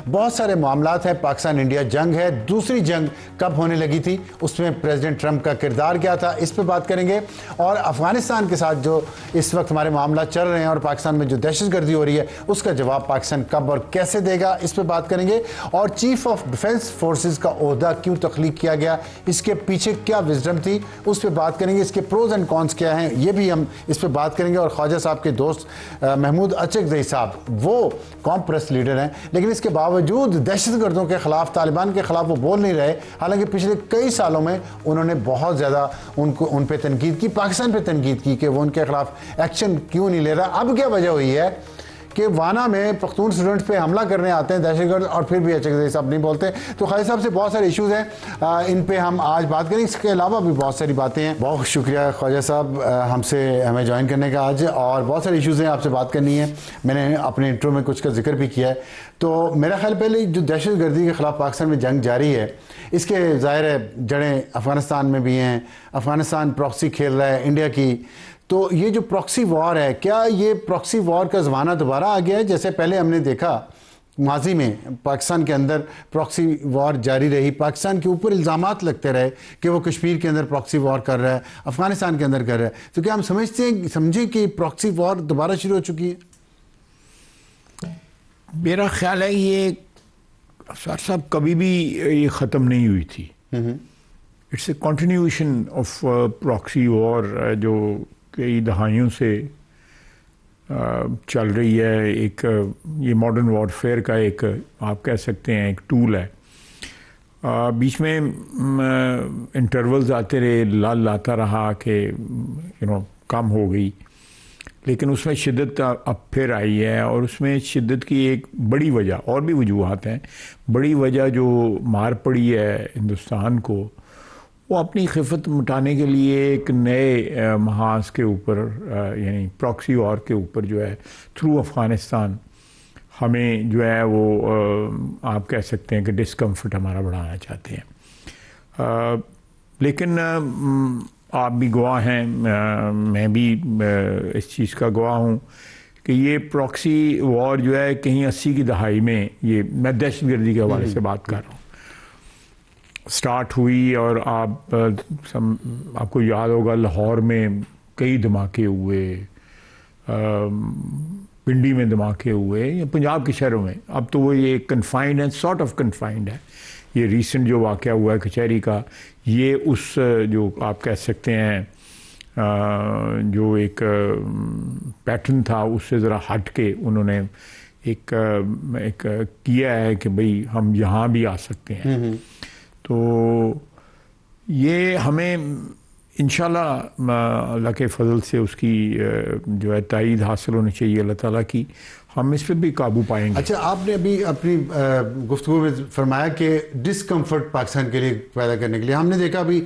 बहुत सारे मामलात हैं। पाकिस्तान इंडिया जंग है, दूसरी जंग कब होने लगी थी, उसमें प्रेसिडेंट ट्रंप का किरदार क्या था, इस पर बात करेंगे। और अफगानिस्तान के साथ जो इस वक्त हमारे मामला चल रहे हैं और पाकिस्तान में जो दहशतगर्दी हो रही है उसका जवाब पाकिस्तान कब और कैसे देगा, इस पर बात करेंगे। और चीफ ऑफ डिफेंस फोर्सेस का ओहदा क्यों तख्लीक किया गया, इसके पीछे क्या विजडम थी, उस पर बात करेंगे। इसके प्रोज एंड कॉन्स क्या हैं, ये भी हम इस पर बात करेंगे। और ख्वाजा साहब के दोस्त महमूद अचकज़ई साहब, वो कौम प्रेस लीडर हैं, लेकिन इसके बावजूद दहशतगर्दों के खिलाफ, तालिबान के खिलाफ वो बोल नहीं रहे। हालांकि पिछले कई सालों में उन्होंने बहुत ज़्यादा उन पर तनकीद की, पाकिस्तान पर तनकीद की कि वो उनके खिलाफ एक्शन क्यों नहीं ले रहा। अब क्या वजह हुई है कि वाना में पख्तून स्टूडेंट्स पे हमला करने आते हैं दहशतगर्द और फिर भी अचकज़ई साहब नहीं बोलते। तो ख्वाजा साहब से बहुत सारे इश्यूज़ हैं, इन पे हम आज बात करेंगे। इसके अलावा भी बहुत सारी बातें हैं। बहुत शुक्रिया ख्वाजा साहब हमें ज्वाइन करने का आज, और बहुत सारे इश्यूज़ हैं आपसे बात करनी है। मैंने अपने इंट्रो में कुछ का जिक्र भी किया है। तो मेरा ख्याल पहले जो दहशतगर्दी के ख़िलाफ़ पाकिस्तान में जंग जारी है, इसके ज़ाहिर है जड़ें अफ़गानिस्तान में भी हैं। अफ़गानिस्तान प्रॉक्सी खेल रहा है इंडिया की। तो ये जो प्रॉक्सी वॉर है, क्या ये प्रॉक्सी वॉर का ज़माना दोबारा आ गया है? जैसे पहले हमने देखा माजी में पाकिस्तान के अंदर प्रॉक्सी वॉर जारी रही, पाकिस्तान के ऊपर इल्ज़ामात लगते रहे कि वो कश्मीर के अंदर प्रॉक्सी वॉर कर रहा है, अफ़गानिस्तान के अंदर कर रहा है। तो क्या हम समझें कि प्रॉक्सी वॉर दोबारा शुरू हो चुकी है? मेरा ख्याल है ये सर साहब कभी भी ये ख़त्म नहीं हुई थी। It's a continuation of proxy war जो कई दहाइयों से चल रही है। एक ये मॉडर्न वॉरफेयर का एक आप कह सकते हैं एक टूल है। बीच में इंटरवल्स आते रहे, लाता रहा कि कम हो गई, लेकिन उसमें शिद्दत अब फिर आई है। और उसमें शिद्दत की एक बड़ी वजह, और भी वजूहात हैं, बड़ी वजह जो मार पड़ी है हिंदुस्तान को, वो अपनी खिफत मिटाने के लिए एक नए महाज के ऊपर यानी प्रॉक्सी वॉर के ऊपर जो है थ्रू अफ़गानिस्तान हमें जो है वो आप कह सकते हैं कि डिस्कम्फर्ट हमारा बढ़ाना चाहते हैं। लेकिन आप भी गवाह हैं, मैं भी इस चीज़ का गवाह हूँ कि ये प्रॉक्सी वॉर जो है कहीं 80 की दहाई में, ये मैं दहशतगर्दी के हवाले से बात कर रहा हूँ, स्टार्ट हुई। और आपको याद होगा लाहौर में कई धमाके हुए, पिंडी में धमाके हुए, या पंजाब के शहरों में। अब तो वो ये कन्फाइंड है, सॉर्ट ऑफ कन्फाइंड है। ये रीसेंट जो वाक़या हुआ है कचहरी का, ये उस जो आप कह सकते हैं जो एक पैटर्न था उससे ज़रा हट के उन्होंने एक किया है कि भाई हम यहाँ भी आ सकते हैं। तो ये हमें इंशाल्लाह अल्लाह के फजल से उसकी जो है तायीद हासिल होनी चाहिए अल्लाह ताला की, हम इस पर भी काबू पाएंगे। अच्छा, आपने अभी अपनी गुफ्तगू में फरमाया कि डिस्कम्फर्ट पाकिस्तान के लिए पैदा करने के लिए, हमने देखा अभी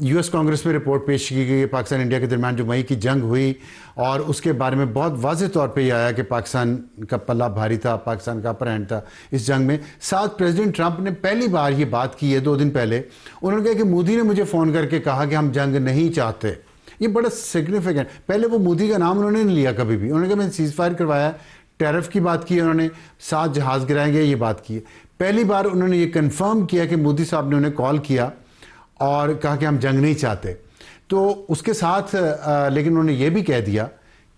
यूएस कांग्रेस में रिपोर्ट पेश की गई पाकिस्तान इंडिया के दरमियान जो मई की जंग हुई, और उसके बारे में बहुत वाज़ेह तौर पे ये आया कि पाकिस्तान का पल्ला भारी था, पाकिस्तान का अपर हैंड था इस जंग में। साथ प्रेसिडेंट ट्रंप ने पहली बार ये बात की है 2 दिन पहले। उन्होंने कहा कि मोदी ने मुझे फ़ोन करके कहा कि हम जंग नहीं चाहते। ये बड़ा सिग्निफिकेंट, पहले वो मोदी का नाम उन्होंने नहीं लिया कभी भी। उन्होंने कहा मैंने सीज़ फायर करवाया, टैरिफ की बात की है, उन्होंने 7 जहाज़ गिराएंगे ये बात की है। पहली बार उन्होंने ये कंफर्म किया कि मोदी साहब ने उन्हें कॉल किया और कहा कि हम जंग नहीं चाहते। तो उसके साथ लेकिन उन्होंने ये भी कह दिया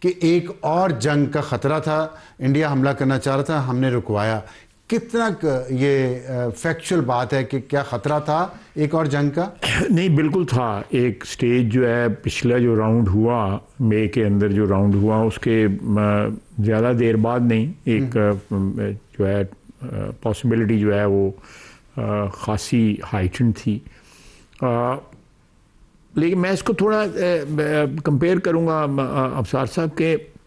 कि एक और जंग का ख़तरा था, इंडिया हमला करना चाह रहा था, हमने रुकवाया। कितना ये फैक्चुअल बात है कि क्या ख़तरा था एक और जंग का? नहीं, बिल्कुल था। एक स्टेज जो है पिछला जो राउंड हुआ, मई के अंदर जो राउंड हुआ, उसके ज़्यादा देर बाद नहीं, एक जो है पॉसिबिलिटी जो है वो ख़ासी हाइटन थी। लेकिन मैं इसको थोड़ा कंपेयर करूँगा अफसार साहब के,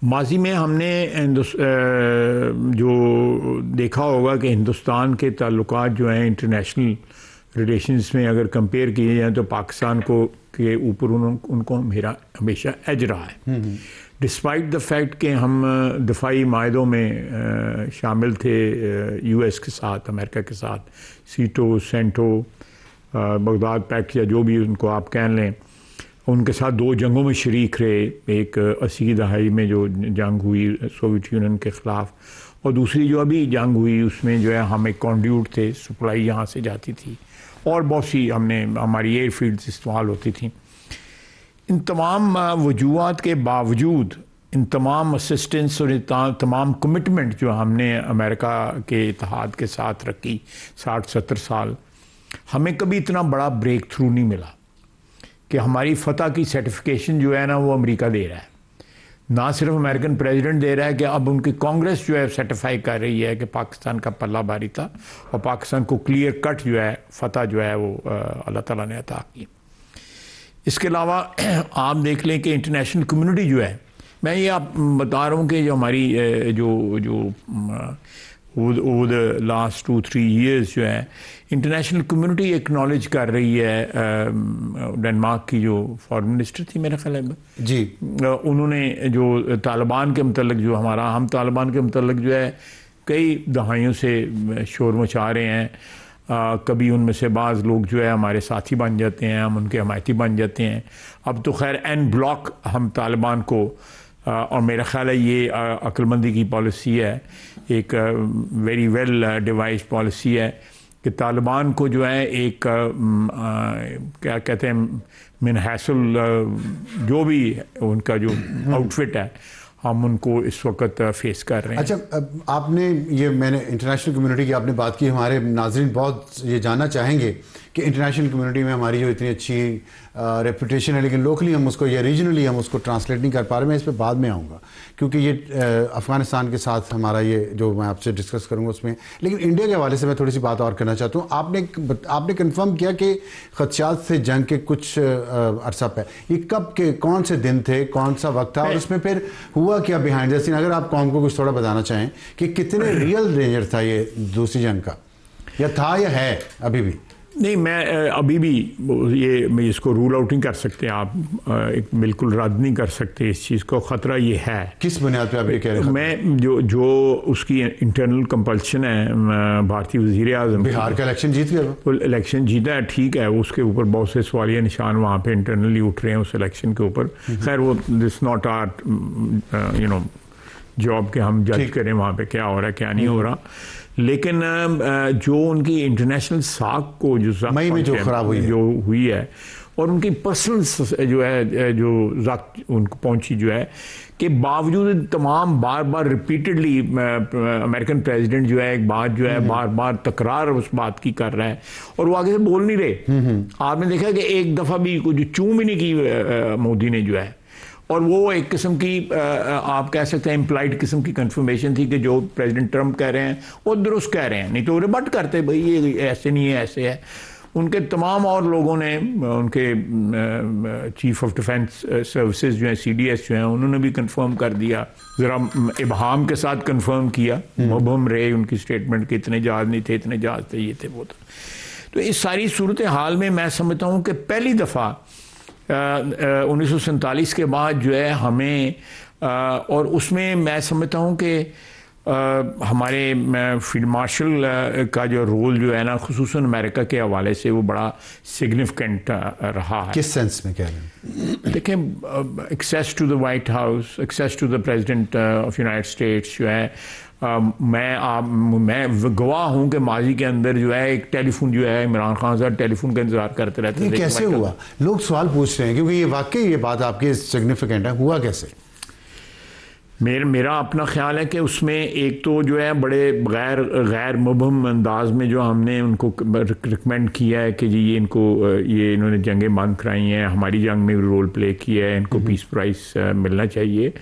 माजी में हमने जो देखा होगा कि हिंदुस्तान के ताल्लुकात जो हैं इंटरनेशनल रिलेशंस में अगर कंपेयर किए जाएँ तो पाकिस्तान को के ऊपर उनको मेरा हमेशा एज रहा है, डिस्पाइट द फैक्ट कि हम दफाई मायदों में शामिल थे यूएस के साथ, अमेरिका के साथ, सीटो, सेंटो, बगदाद पैक्ट या जो भी उनको आप कह लें, उनके साथ 2 जंगों में शरीक रहे। एक 80 की दहाई में जो जंग हुई सोवियत यूनियन के ख़िलाफ़, और दूसरी जो अभी जंग हुई उसमें जो है हम एक कॉन्ड्यूट थे, सप्लाई यहाँ से जाती थी और बहुत सी हमारी एयरफील्ड्स इस्तेमाल होती थी। इन तमाम वजूहात के बावजूद, इन तमाम असिस्टेंस और तमाम कमिटमेंट जो हमने अमेरिका के इत्तेहाद के साथ रखी 60-70 साल, हमें कभी इतना बड़ा ब्रेक थ्रू नहीं मिला कि हमारी फतह की सर्टिफिकेशन जो है ना वो अमेरिका दे रहा है। ना सिर्फ अमेरिकन प्रेसिडेंट दे रहा है कि अब उनकी कांग्रेस जो है सर्टिफाई कर रही है कि पाकिस्तान का पल्ला भारी था और पाकिस्तान को क्लियर कट जो है फतह जो है वो अल्लाह ताला ने अता की। इसके अलावा आप देख लें कि इंटरनेशनल कम्युनिटी जो है, मैं ये आप बता रहा हूँ कि जो हमारी जो ओवर द लास्ट 2-3 ईयर्स जो है इंटरनेशनल कम्युनिटी एक्नॉलेज कर रही है। डेनमार्क की जो फॉरेन मिनिस्टर थी मेरा ख्याल है जी, उन्होंने जो तालिबान के मतलब जो हम तालिबान के मतलब जो है कई दहाइयों से शोर मचा रहे हैं। कभी उनमें से बाज़ लोग जो है हमारे साथी बन जाते हैं, हम उनके हमायती बन जाते हैं। अब तो खैर एन ब्लॉक हम तालिबान को, और मेरा ख्याल है ये अक्लमंदी की पॉलिसी है, एक वेरी वेल डिवाइस पॉलिसी है कि तालिबान को जो है एक क्या कहते हैं मिनहासुल जो भी उनका जो आउटफिट है हम उनको इस वक्त फेस कर रहे हैं। अच्छा, आपने ये मैंने इंटरनेशनल कम्युनिटी की आपने बात की, हमारे नाजरीन बहुत ये जानना चाहेंगे कि इंटरनेशनल कम्युनिटी में हमारी जो इतनी अच्छी रेपुटेशन है, लेकिन लोकली हम उसको या रीजनली हम उसको ट्रांसलेट नहीं कर पा रहे। मैं इस पर बाद में आऊँगा क्योंकि ये अफ़गानिस्तान के साथ हमारा ये जो मैं आपसे डिस्कस करूँगा उसमें, लेकिन इंडिया के हवाले से मैं थोड़ी सी बात और करना चाहता हूँ। आपने कन्फर्म किया कि खदशात से जंग के कुछ अरसा पे, ये कब के कौन से दिन थे, कौन सा वक्त था और उसमें फिर हुआ क्या बिहाइंड द सीन? अगर आप कौम को कुछ थोड़ा बताना चाहें कि कितने रियल डेंजर था ये दूसरी जंग का, या था या है अभी भी? नहीं, मैं अभी भी ये मैं इसको रूल आउट नहीं कर सकते, आप एक बिल्कुल रद्द नहीं कर सकते इस चीज़ को। ख़तरा ये है। किस बुनियाद पे आप ये कह रहे हैं? मैं जो उसकी इंटरनल कंपल्शन है, भारतीय वज़ीर आज़म बिहार का इलेक्शन जीत गया, वो इलेक्शन जीता है, ठीक है, उसके ऊपर बहुत से सवालिया निशान वहाँ पे इंटरनली उठ रहे हैं उस इलेक्शन के ऊपर। खैर वो दिस नॉट आर जॉब के हम जज करें वहाँ पे क्या हो रहा है क्या नहीं हो रहा। लेकिन जो उनकी इंटरनेशनल साख को जो मई में जो खराब हुई है और उनकी पर्सनल जो है जो ज़ख्म उनको पहुंची जो है कि बावजूद तमाम बार बार रिपीटेडली अमेरिकन प्रेसिडेंट जो है एक बात जो है बार बार तकरार उस बात की कर रहा है और वो आगे से बोल नहीं रहे। आपने देखा कि एक दफ़ा भी जो चूम ही नहीं की मोदी ने जो है, और वो एक किस्म की आप कह सकते हैं इम्प्लाइड किस्म की कंफर्मेशन थी कि जो प्रेसिडेंट ट्रंप कह रहे हैं वो दुरुस्त कह रहे हैं, नहीं तो वो रिबट करते भाई ये ऐसे नहीं है ऐसे है। उनके तमाम और लोगों ने, उनके चीफ ऑफ डिफेंस सर्विसेज जो हैं CDS जो हैं उन्होंने भी कंफर्म कर दिया, ज़रा इबहाम के साथ कंफर्म किया, मुबहम रहे उनकी स्टेटमेंट के इतने जहाज नहीं थे, इतने जहाज थे, ये थे वो था। तो इस सारी सूरत हाल में मैं समझता हूँ कि पहली दफ़ा 1947 के बाद जो है हमें और उसमें मैं समझता हूँ कि हमारे फील्ड मार्शल का जो रोल जो है ना खुसूसन अमेरिका के हवाले से वो बड़ा सिग्निफिकेंट रहा है। किस सेंस में कह रहे हैं? देखें, access to the White House, access to the president of United States जो है, मैं गवाह हूँ कि माजी के अंदर जो है एक टेलीफोन जो है इमरान खान साहब टेलीफोन का इंतजार करते रहते थे। कैसे हुआ? लोग सवाल पूछ रहे हैं क्योंकि ये वाकई ये बात आपकी सिग्निफिकेंट है। हुआ कैसे? मेरा अपना ख्याल है कि उसमें एक तो जो है बड़े गैर मुबहम अंदाज में जो हमने उनको रिकमेंड किया है कि जी ये इन्होंने जंगें बंद कराई हैं, हमारी जंग में रोल प्ले किया है, इनको पीस प्राइस मिलना चाहिए।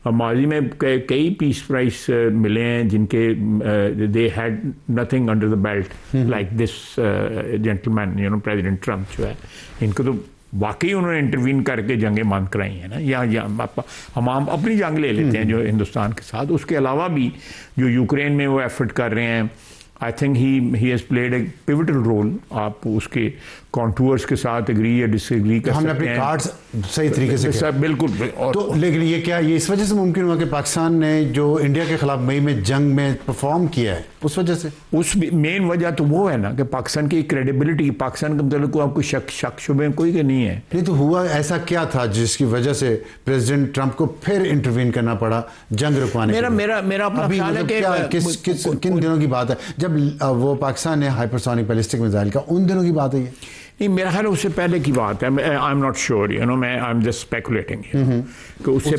माजी में कई पीस प्राइस मिले हैं जिनके they had nothing under the belt like this gentleman president Trump जो है, इनको तो वाकई उन्होंने इंटरवीन करके जंगें बंद कराई हैं ना। या हम अपनी जंग ले लेते हैं जो हिंदुस्तान के साथ, उसके अलावा भी जो यूक्रेन में वो एफर्ट कर रहे हैं, I think he has played a pivotal role. आप उसके कॉन्टूर्स के साथ एग्री या डिसएग्री कर हमने सकते अपने हैं। कार्ड्स सही तरीके से बिल्कुल। तो लेकिन ये क्या ये इस वजह से मुमकिन हुआ कि पाकिस्तान ने जो इंडिया के खिलाफ मई में जंग में परफॉर्म किया है उस वजह से? उस मेन वजह तो वो है ना कि पाकिस्तान की क्रेडिबिलिटी, पाकिस्तान के मतलब को आपको शक शुबे कोई नहीं है। नहीं तो हुआ ऐसा क्या था जिसकी वजह से प्रेसिडेंट ट्रंप को फिर इंटरवीन करना पड़ा जंग रुकवाने के लिए? मेरा अपना ख्याल है कि किन दिनों की बात है जब वो पाकिस्तान ने हाइपरसोनिक बैलिस्टिक मिसाइल का, उन दिनों की बात है ये? नहीं, मेरा ख्याल उससे पहले की बात है। I am not sure, you know, मैं आई एम जस्ट स्पेकुलेटिंग कि उससे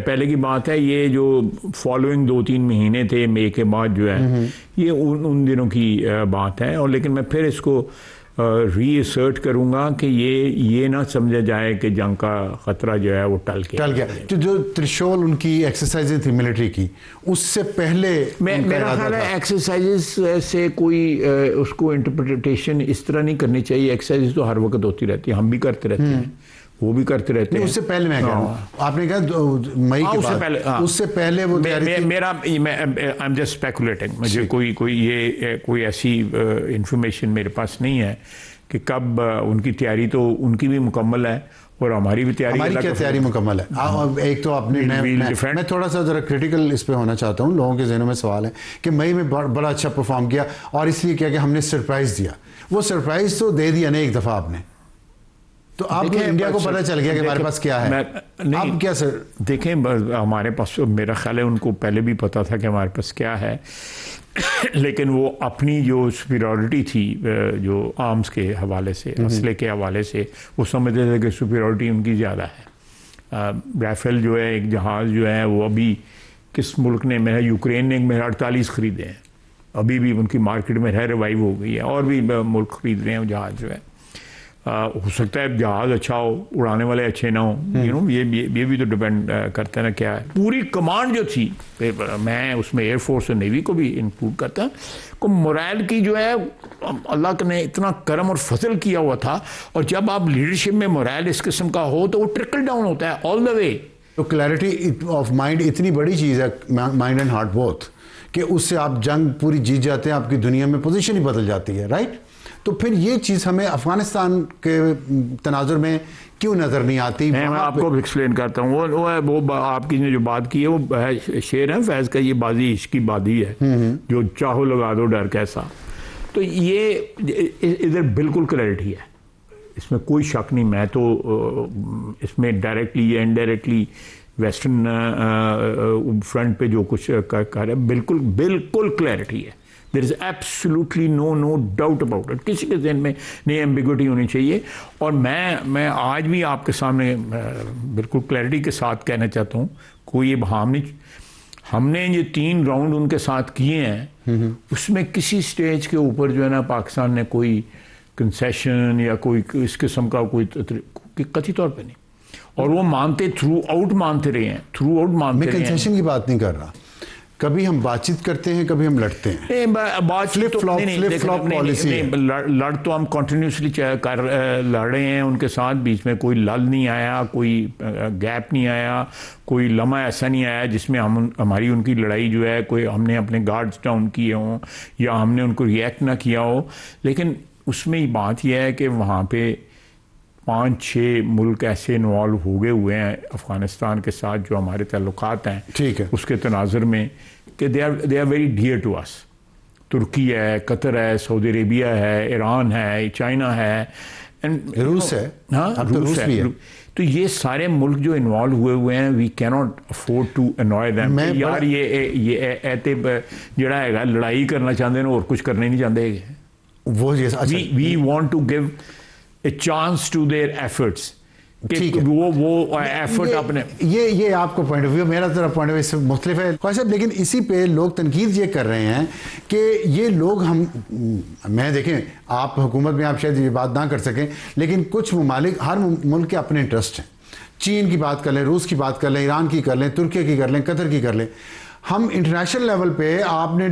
पहले की बात है। ये जो फॉलोइंग 2-3 महीने थे मई के बाद जो है, ये उन दिनों की बात है। और लेकिन मैं फिर इसको रीअसर्ट करूंगा कि ये ना समझा जाए कि जंग का खतरा जो है वो टल गया। जो त्रिशूल उनकी एक्सरसाइजेज थी मिलिट्री की, उससे पहले मेरा ख्याल है एक्सरसाइजेज से कोई उसको इंटरप्रिटेशन इस तरह नहीं करनी चाहिए। एक्सरसाइजेज तो हर वक्त होती रहती है, हम भी करते रहते हैं, वो भी करते रहते हैं। उससे पहले मैं कह रहा हूं, आपने कहा मई के बाद, उससे पहले वो मेरा आई एम जस्ट स्पेकुलेटिंग। मुझे कोई ऐसी इंफॉर्मेशन मेरे पास नहीं है कि कब उनकी तैयारी तो उनकी भी मुकम्मल है और हमारी भी तैयारी। हमारी क्या तैयारी मुकम्मल है? एक तो आपने मैं थोड़ा सा जरा क्रिटिकल इस पे होना चाहता हूँ। लोगों के जहनों में सवाल है कि मई में बड़ा अच्छा परफॉर्म किया, और इसलिए क्या कि हमने सरप्राइज दिया। वो सरप्राइज तो दे दिया अनेक दफा आपने, तो आपको इंडिया को पता चल गया कि हमारे पास क्या है। आप क्या सर देखें, हमारे पास मेरा ख्याल है उनको पहले भी पता था कि हमारे पास क्या है लेकिन वो अपनी जो सुपीरियॉरिटी थी जो आर्म्स के हवाले से, असले के हवाले से, वो समझते थे कि सुपीरियॉरिटी उनकी ज़्यादा है। राफेल जो है, एक जहाज़ जो है, वो अभी किस मुल्क ने, मेरा यूक्रेन ने मेरे 48 ख़रीदे हैं, अभी भी उनकी मार्केट में रिवाइव हो गई है, और भी मुल्क ख़रीद रहे हैं जहाज़ जो है। हो सकता है जहाज़ अच्छा हो, उड़ाने वाले अच्छे ना हो, यू नो, ये भी तो डिपेंड करता है ना क्या है। पूरी कमांड जो थी, मैं उसमें एयरफोर्स और नेवी को भी इंक्लूड करता को मोरल की जो है, अल्लाह ने इतना करम और फजल किया हुआ था। और जब आप लीडरशिप में मोरल इस किस्म का हो तो वो ट्रिकल डाउन होता है ऑल द वे। तो क्लैरिटी ऑफ माइंड इतनी बड़ी चीज़ है, माइंड एंड हार्ट बोथ, कि उससे आप जंग पूरी जीत जाते हैं, आपकी दुनिया में पोजीशन ही बदल जाती है, राइट? तो फिर ये चीज़ हमें अफगानिस्तान के तनाजुर में क्यों नज़र नहीं आती? मैं आपको एक्सप्लेन करता हूँ। वो आपकी ने जो बात की है, वो है शेर है फैज़ का, ये बाजी इश्क की बाजी है, जो चाहो लगा दो डर कैसा। तो ये इधर बिल्कुल क्लैरिटी है, इसमें कोई शक नहीं। मैं तो इसमें डायरेक्टली या इनडायरेक्टली वेस्टर्न फ्रंट पे जो कुछ कर रहा है, बिल्कुल क्लैरिटी है। There is absolutely no doubt about it. किसी के जहन में नहीं एम्बिग्विटी होनी चाहिए। और मैं आज भी आपके सामने बिल्कुल क्लैरिटी के साथ कहना चाहता हूँ, कोई ये भाम नहीं। हमने ये 3 राउंड उनके साथ किए हैं, उसमें किसी स्टेज के ऊपर जो है ना, पाकिस्तान ने कोई कंसेशन या कोई इस किस्म का कोई कथित तौर पर नहीं। और वो मानते थ्रू आउट मानते रहे हैं, मैं कंसेशन की बात नहीं कर रहा। कभी हम बातचीत करते हैं, कभी हम लड़ते हैं। Flip flop policy. लड़ तो हम कंटिन्यूसली लड़ रहे हैं उनके साथ, बीच में कोई लल नहीं आया, कोई गैप नहीं आया, कोई लम्हा ऐसा नहीं आया जिसमें हमारी उनकी लड़ाई जो है, कोई हमने अपने गार्ड्स डाउन किए हों या हमने उनको रिएक्ट ना किया हो। लेकिन उसमें बात यह है कि वहाँ पे 5-6 मुल्क ऐसे इन्वॉल्व हो गए हुए हैं अफ़गानिस्तान के साथ, जो हमारे ताल्लुकात हैं, ठीक है, उसके तनाजुर में, कि they are very dear to us. तुर्की है, कतर है, सऊदी अरेबिया है, ईरान है, चाइना है, एंड रूस है। हाँ, रूस है। तो ये सारे मुल्क जो इन्वॉल्व हुए हैं, we cannot afford to annoy them. यार ये ऐते जड़ा है लड़ाई करना चाहते हैं और कुछ करना ही नहीं चाहते। वो we want to give a chance to their efforts, कि वो एफर्ट अपने। ये आपको पॉइंट ऑफ व्यू, मेरा तरह पॉइंट ऑफ व्यू मुख्तलिफ है ख्वाहिश। लेकिन इसी पे लोग तनकीद ये कर रहे हैं कि ये लोग मैं देखें, आप हुकूमत में आप शायद ये बात ना कर सकें, लेकिन कुछ ममालिक, हर मुल्क के अपने इंटरेस्ट हैं। चीन की बात कर लें, रूस की बात कर लें, ईरान की कर लें, तुर्की की कर लें, कतर की कर लें। हम इंटरनेशनल लेवल पे आपने